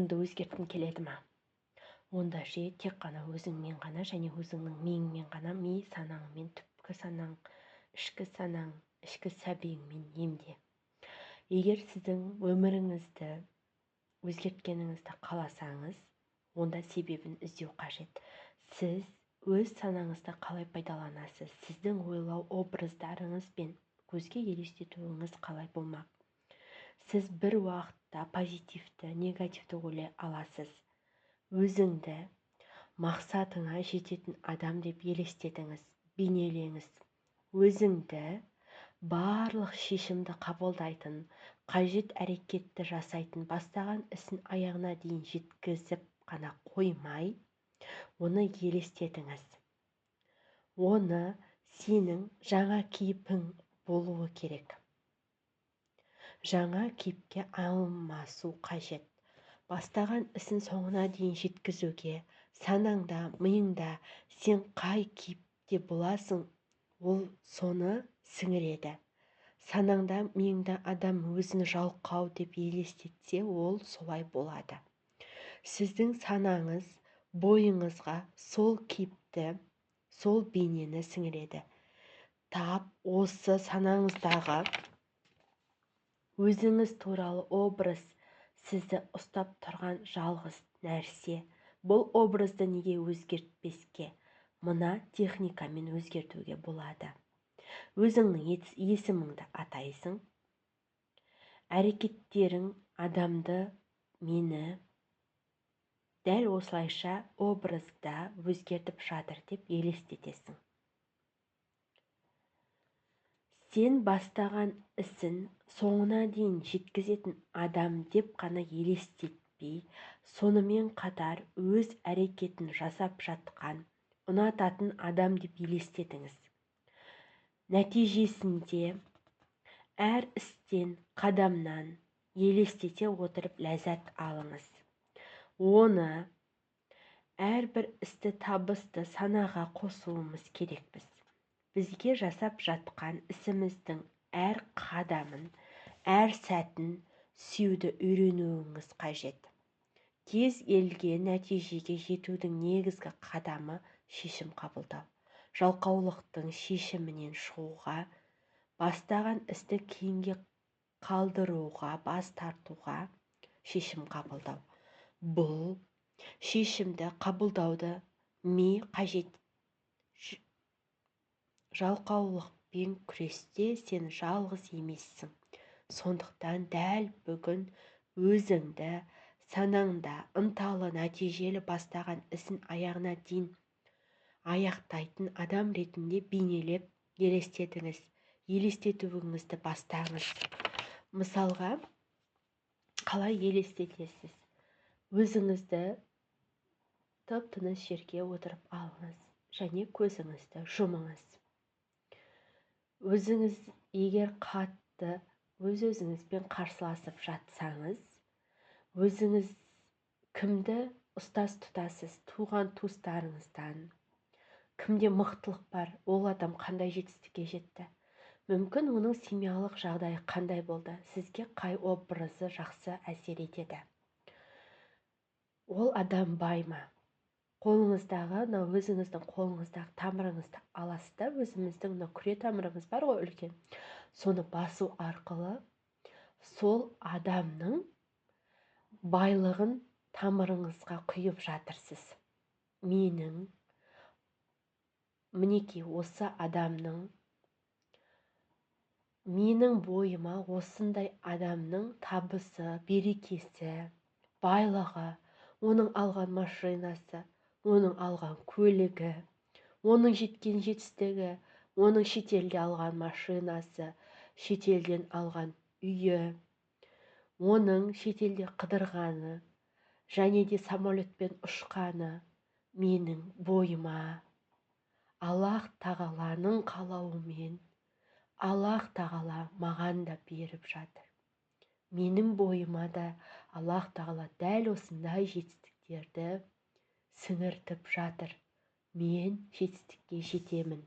миыңды өзгерткің келеді ма? Онда же тек қана өзіңмен ғана және өзіңнің миыңмен ғана, ми санаңмен, түпкі санаң, ішкі сәбиіңмен емде. Егер сіздің өміріңізді өзгерткеніңізді қаласаңыз, онда себебін іздеу қажет. Сіз өз санаңызды қалай пайдаланасыз? Сіздің ойлау образдарыңыз бен көзге елестетуіңіз қалай болмақ? Сіз бір уақытта позитивті, негативті ойлай аласыз. Өзіңді мақсатыңа жететін адам деп елестетіңіз, бейнелеңіз. Өзіңді барлық шешімді қабылдайтын, қажет әрекетті жасайтын, бастаған ісін аяғына дейін жеткізіп қана қоймай, оны елестетіңіз. Оны сенің жаңа кейпің болуы керек. Жаңа кейіпке алмасу қажет. Бастаған ісін соңына дейін жеткізуге, санаңда, миыңда сен қай кейіпте боласың, ол соны сіңіреді. Санаңда, миыңда адам өзін жалқау деп елестетсе, ол солай болады. Сіздің санаңыз бойыңызға сол кейіпті, сол бейнені сіңіреді. Тап осы санаңыздағы өзіңіз туралы образ сізді ұстап тұрған жалғыз нәрсе. Бұл образды неге өзгертпеске? Мына техникамен өзгертуге болады. Өзіңнің есіміңді атайсың. Әрекеттерің адамды, мені дәл осылайша образда өзгертіп жатыр деп елестетесің. Сен бастаған ісін соңына дейін жеткізетін адам деп қана елестетпей, сонымен қатар өз әрекетін жасап жатқан, ұнататын адам деп елестетіңіз. Нәтижесінде әр істен, қадамнан елестете отырып ләззат алыңыз. Оны әрбір істі табысты санаға қосуымыз керекпіз. Бізге жасап жатқан ісіміздің әр қадамын, әр сәтін сүюді үйренуіңіз қажет. Кез келген нәтижеге жетудің негізгі қадамы шешім қабылдау. Жалқаулықтың шешімінен шығуға, бастаған істі кейінге қалдыруға, бас тартуға шешім қабылдау. Бұл шешімді қабылдауды ми қажет. Жалқаулықпен күресте сен жалғыз емессің. Сондықтан дәл бүгін өзіңді, санаңда ынталы, нәтижелі бастаған ісін аяғына дейін аяқтайтын адам ретінде бейнелеп елестетіңіз. Елестетуіңізді бастаңыз. Мысалға, қалай елестетесіз? Өзіңізді тып-тыныш жерге отырып алыңыз және көзіңізді жұмыңыз. Өзіңіз егер қатты өз-өзіңізбен қарсыласып жатсаңыз, өзіңіз кімді ұстаз тұтасыз? Туған туыстарыңыздан. Кімде мықтылық бар? Ол адам қандай жетістікке жетті? Мүмкін оның семьялық жағдайы қандай болды? Сізге қай образы жақсы әсер етеді? Ол адам бай ма? Қолыңыздағы, өзіңіздің қолыңыздағы тамырыңызды аласыз да, өзіміздің күре тамырымыз бар ғой, үлкен. Соны басу арқылы сол адамның байлығын тамырыңызға құйып жатырсыз. Мінекей осы адамның, менің бойыма осындай адамның табысы, берекесі, байлығы, оның алған машинасы, оның алған көлігі, оның жеткен жетістігі, оның шетелде алған машинасы, шетелден алған үйі, оның шетелде қыдырғаны, және де самолетпен ұшқаны менің бойыма Аллах тағаланың қалауымен Аллах тағала маған да беріп жатыр. Менің бойыма да Аллах тағала дәл осындай жетістіктерді сіңіртіп жатыр. Мен жетістікке жетемін.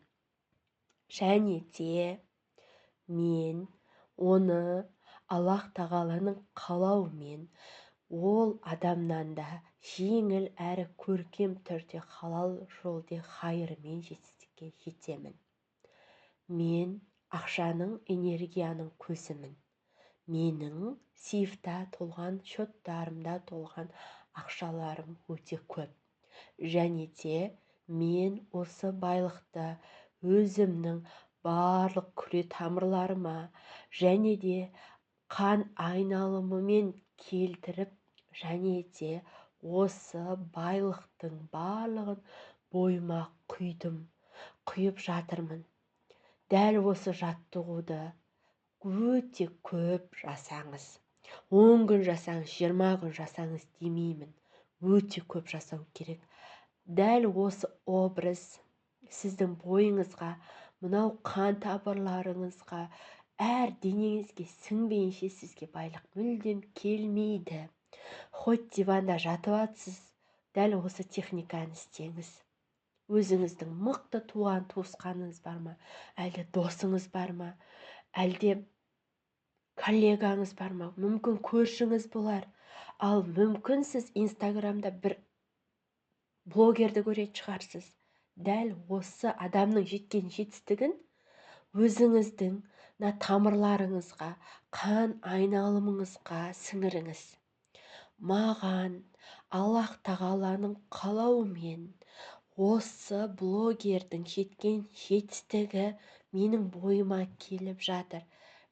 Және де мен оны Аллах тағаланың қалауымен ол адамнан да жеңіл әрі көркем түрде халал жолде хайырмен жетістікке жетемін. Мен ақшаның, энергияның көзімін. Менің сейфта толған, счеттарымда толған ақшаларым өте көп. Және де мен осы байлықты өзімнің барлық күре тамырларыма және де қан айналымымен келтіріп, және де осы байлықтың барлығын бойыма құйып жатырмын. Дәл осы жаттығуды өте көп жасаңыз. 10 күн жасаңыз, 20 күн жасаңыз демеймін. Өте көп жасау керек. Дәл осы образ сіздің бойыңызға, мынау қан тамырларыңызға, әр денеңізге сіңбейінше сізге байлық мүлдем келмейді. Хоть диванда жатып атсыз, дәл осы техниканы істеңіз. Өзіңіздің мықты туған туысқаныңыз бар ма? Әлде досыңыз бар ма? Әлде коллегаңыз бар ма? Мүмкін көршіңіз болар. Ал мүмкін сіз Инстаграмда бір блогерді көретін шығарсыз. Дәл осы адамның жеткен жетістігін өзіңіздің тамырларыңызға, қан айналымыңызға сіңіріңіз. Маған Аллах тағаланың қалауымен осы блогердің жеткен жетістігі менің бойыма келіп жатыр.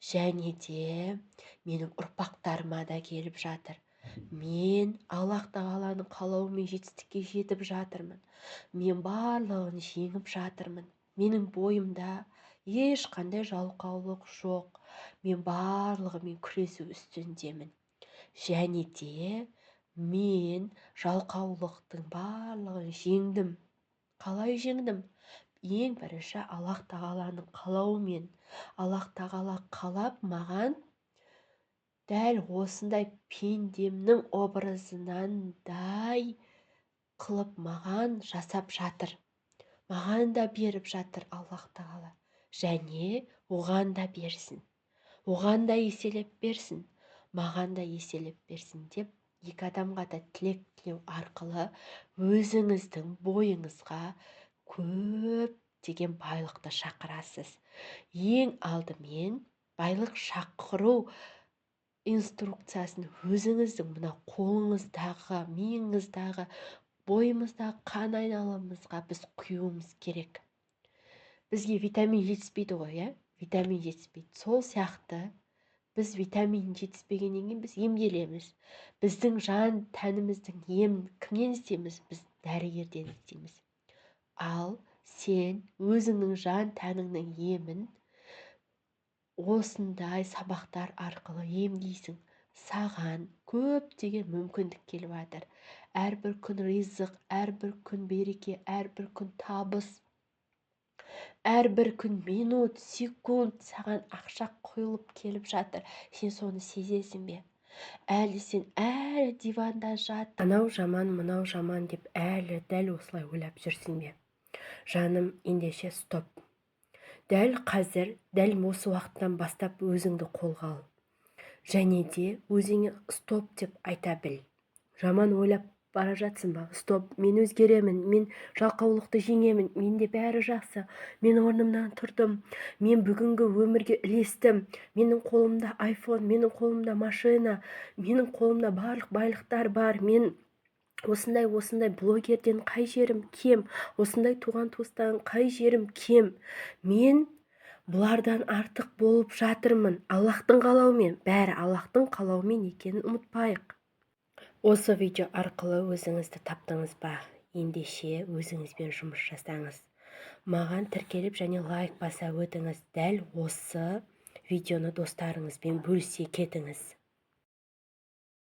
Және де менің ұрпақтарыма да келіп жатыр. Мен Аллах тағаланың қалауымен жетістікке жетіп жатырмын. Мен барлығын жеңіп жатырмын. Менің бойымда ешқандай жалқаулық жоқ. Мен барлығымен күресу үстіндемін. Және де мен жалқаулықтың барлығын жеңдім. Қалай жеңдім? Ең бірінші Аллах тағаланың қалауымен. Аллах тағала қалап маған дәл осындай пендемнің образынандай қылып маған жасап жатыр. Маған да беріп жатыр Аллах тағала. Және оған да берсін. Оған да еселеп берсін. Маған да еселеп берсін деп екі адамға да тілек тілеу арқылы өзіңіздің бойыңызға көптеген байлықты шақырасыз. Ең алдымен байлық шақыру инструкциясын өзіңіздің мына қолыңыздағы, миыңыздағы, бойымыздағы қан айналымымызға біз құюымыз керек. Бізге витамин жетіспейді ғой, витамин жетіспейді. Сол сияқты біз витамин жетіспегеннен кейін біз емделеміз. Біздің жан тәніміздің емін кімнен іздейміз? Біз дәрігерден іздейміз. Ал сен өзіңнің жан тәніңнің емін осындай сабақтар арқылы емдейсің. Саған көптеген мүмкіндік келіп жатыр. Әрбір күн ризық, әрбір күн береке, әрбір күн табыс, әрбір күн минут, секунд саған ақша құйылып келіп жатыр. Сен соны сезесің бе? Әлі сен диванда жат, анау жаман, мынау жаман деп әлі дәл осылай ойлап жүрсің бе? Жаным, ендеше стоп. Дәл қазір, дәл осы уақыттан бастап өзіңді қолға ал. Және де өзіңе стоп деп айта біл. Жаман ойлап бара жатсың ба? Стоп, мен өзгеремін, мен жалқаулықты жеңемін, менде бәрі жақсы, мен орнымнан тұрдым, мен бүгінгі өмірге ілестім, менің қолымда iPhone, менің қолымда машина, менің қолымда барлық байлықтар бар, мен осындай блогерден қай жерім кем, осындай туған туыстан қай жерім кем, мен бұлардан артық болып жатырмын. Аллахтың қалауымен, бәрі Аллахтың қалауымен екенін ұмытпайық. Осы видео арқылы өзіңізді таптыңыз ба? Ендеше өзіңізбен жұмыс жасаңыз. Маған тіркеліп және лайк баса өтіңіз. Дәл осы видеоны достарыңызбен бөлісе кетіңіз.